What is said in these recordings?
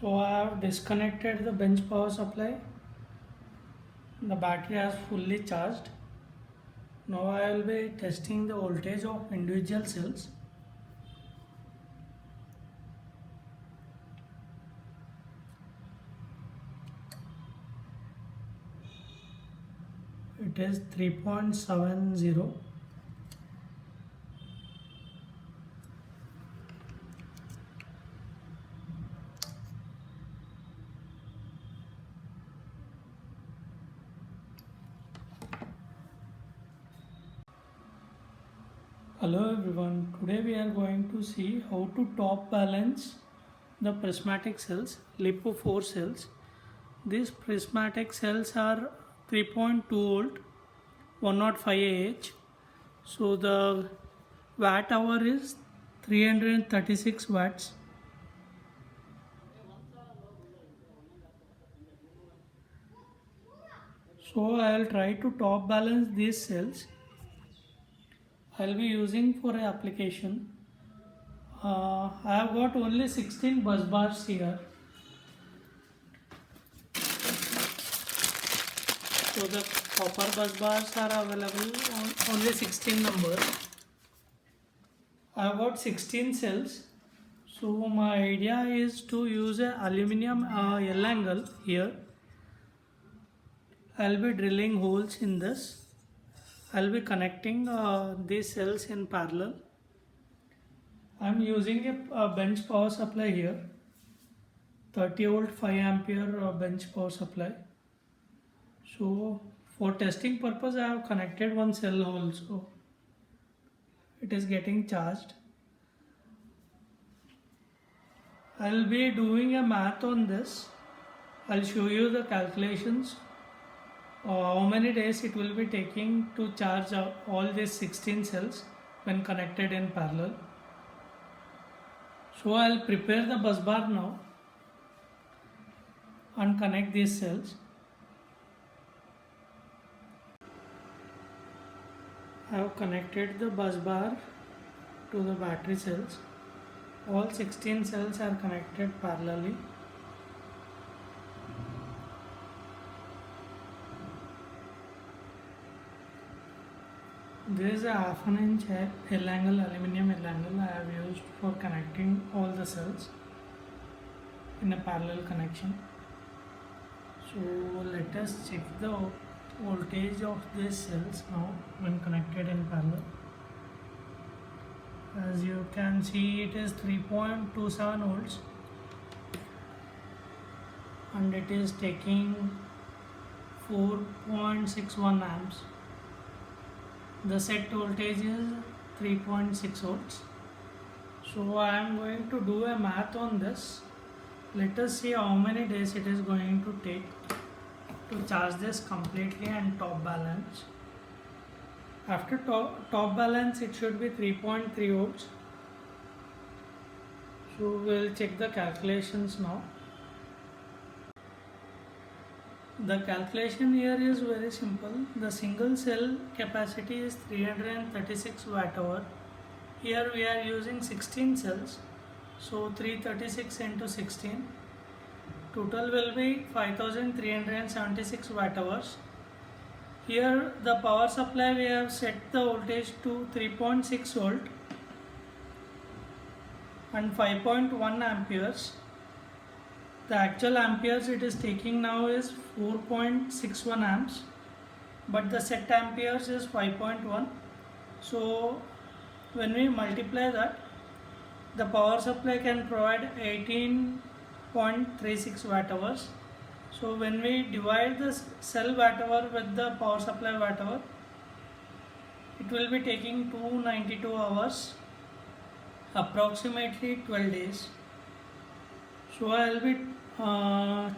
So I have disconnected the bench power supply. The battery has fully charged. Now I will be testing the voltage of individual cells. It is 3.70. Hello everyone, today we are going to see how to top balance the prismatic cells, LiPo 4 cells. These prismatic cells are 3.2 volt, 105 Ah. So the watt hour is 336 watts. So I will try to top balance these cells. I will be using for a application. I have got only 16 bus bars here. So the copper bus bars are available on only 16 numbers. I have got 16 cells. So my idea is to use a aluminum L angle here. I will be drilling holes in this. I will be connecting these cells in parallel. I am using a bench power supply here, 30 volt 5 ampere bench power supply. So for testing purpose I have connected one cell also. It is getting charged. I will be doing a math on this. I will show you the calculations. How many days it will be taking to charge all these 16 cells when connected in parallel. So I will prepare the bus bar now and connect these cells. I have connected the bus bar to the battery cells. All 16 cells are connected parallelly. There is a half an inch L angle, aluminum L angle I have used for connecting all the cells in a parallel connection. So let us check the voltage of these cells now when connected in parallel. As you can see, it is 3.27 volts and it is taking 4.61 amps. The set voltage is 3.6 volts. So I am going to do a math on this. Let us see how many days it is going to take to charge this completely and top balance. After top balance it should be 3.3 volts. So we will check the calculations now. The calculation here is very simple. The single cell capacity is 336 watt hour. Here we are using 16 cells. So 336 into 16. Total will be 5376 watt hours. Here the power supply we have set the voltage to 3.6 volt and 5.1 amperes. The actual amperes it is taking now is 4.61 amps, but the set amperes is 5.1. So when we multiply that, the power supply can provide 18.36 watt hours. So when we divide the cell watt hour with the power supply watt hour, it will be taking 292 hours, approximately 12 days. So I will be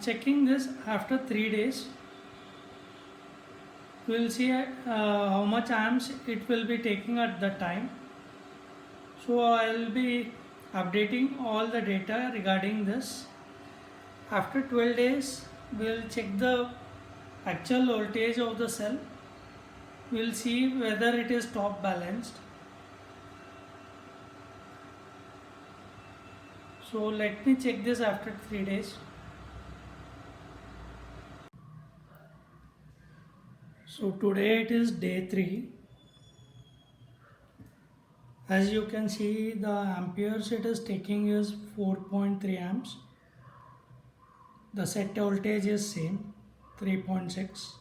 checking this after 3 days. We will see how much amps it will be taking at the time. So I will be updating all the data regarding this. After 12 days, we will check the actual voltage of the cell. We will see whether it is top balanced. So let me check this after 3 days. So today it is day 3. As you can see, the amperes it is taking is 4.3 amps. The set voltage is same 3.6.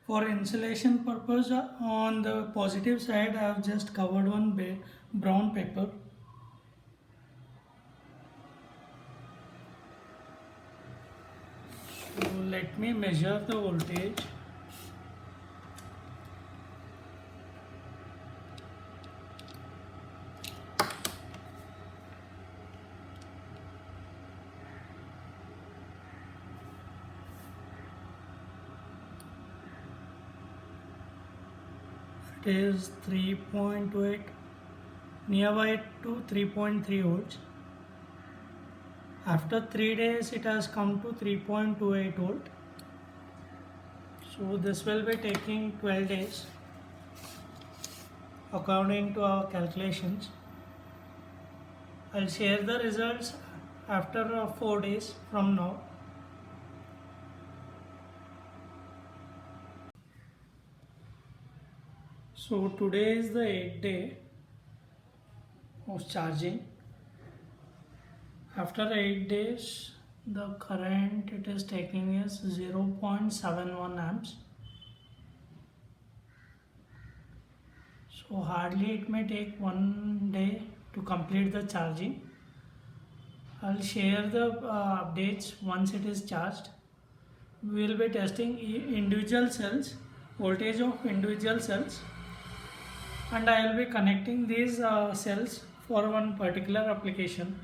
For insulation purpose, on the positive side I have just covered one brown paper. So let me measure the voltage. It is 3.28, nearby to 3.3 volts. After 3 days it has come to 3.28 volt. So this will be taking 12 days according to our calculations. I'll share the results after 4 days from now. So today is the 8th day of charging. After 8 days, the current it is taking is 0.71 amps. So hardly it may take 1 day to complete the charging. I'll share the updates once it is charged. We will be testing individual cells, voltage of individual cells, and I will be connecting these cells for one particular application.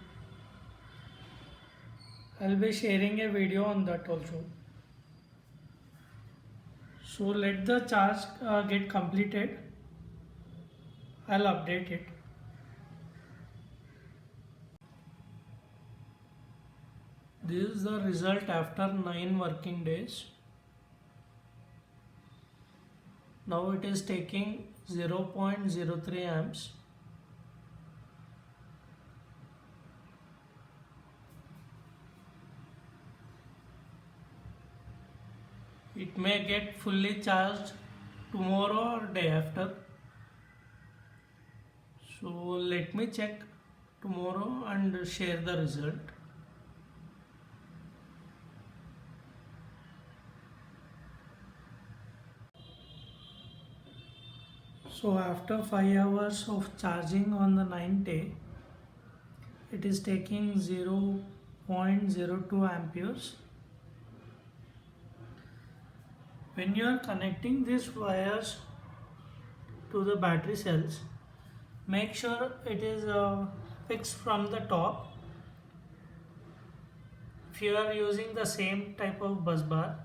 I'll be sharing a video on that also. So let the charge get completed. I'll update it. This is the result after 9 working days. Now it is taking 0.03 amps. It may get fully charged tomorrow or day after. So let me check tomorrow and share the result. So after 5 hours of charging on the 9th day, it is taking 0.02 amperes. When you are connecting these wires to the battery cells, make sure it is fixed from the top. If you are using the same type of bus bar,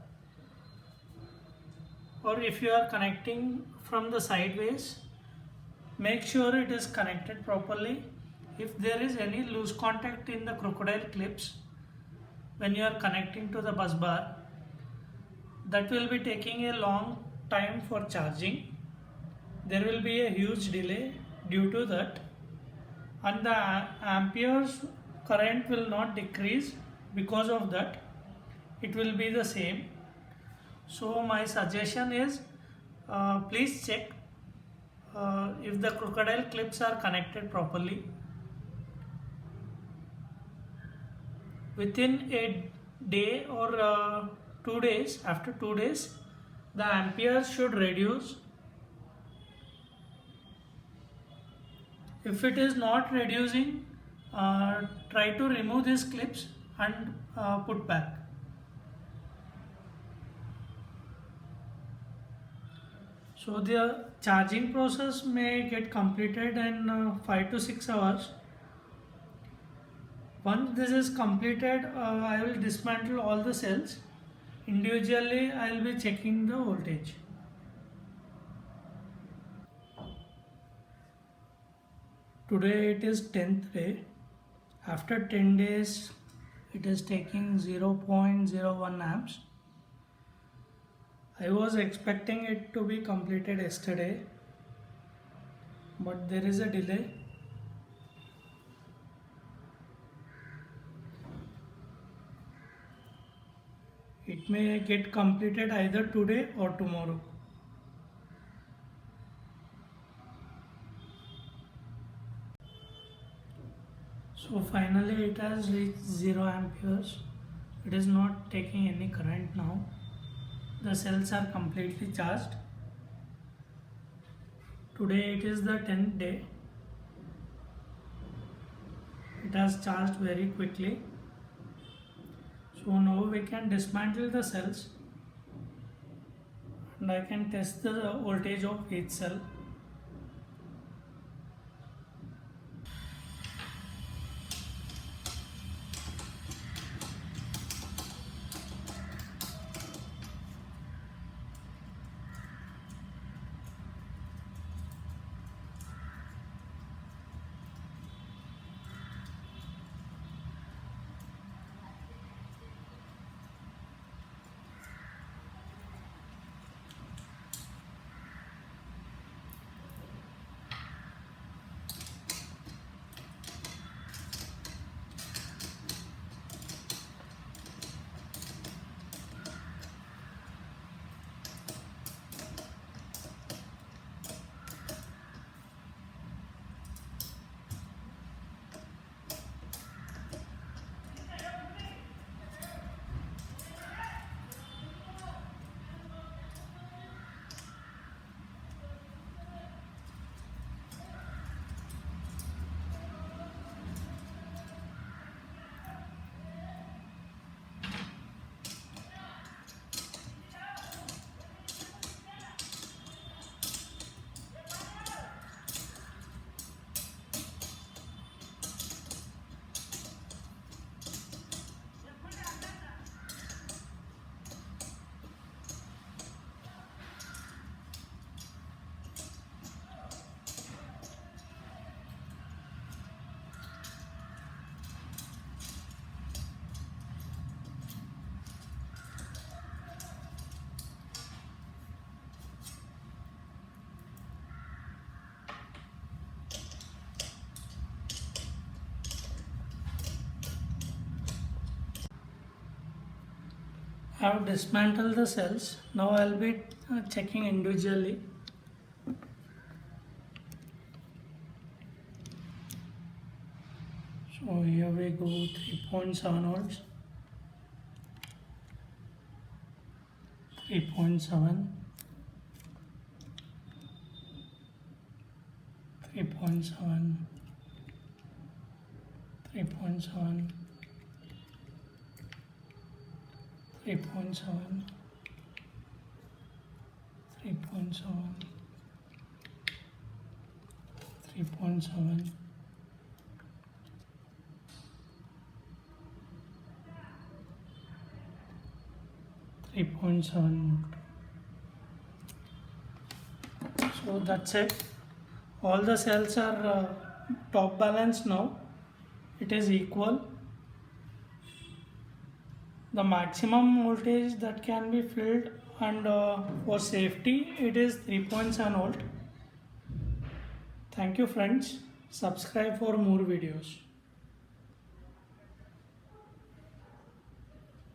or if you are connecting from the sideways, make sure it is connected properly. If there is any loose contact in the crocodile clips when you are connecting to the bus bar, that will be taking a long time for charging. There will be a huge delay due to that, and the amperes current will not decrease because of that. It will be the same. So my suggestion is please check if the crocodile clips are connected properly. Within a day or 2 days, after 2 days, the amperes should reduce. If it is not reducing, try to remove these clips and put back. So the charging process may get completed in 5 to 6 hours. Once this is completed, I will dismantle all the cells. Individually, I will be checking the voltage. Today it is 10th day. After 10 days, it is taking 0.01 amps. I was expecting it to be completed yesterday, but there is a delay. It may get completed either today or tomorrow. So finally it has reached 0 amperes. It is not taking any current now. The cells are completely charged. Today it is the 10th day. It has charged very quickly. So now we can dismantle the cells and I can test the voltage of each cell. I have dismantled the cells. Now I will be checking individually. So here we go, 3.7 volts, 3.7, 3.7, 3.7, 3.7, 3.7, 3.7, 3.7 volt. So that's it. All the cells are top balanced now. It is equal. The maximum voltage that can be filled, and for safety it is 3.7 volt. Thank you friends. Subscribe for more videos.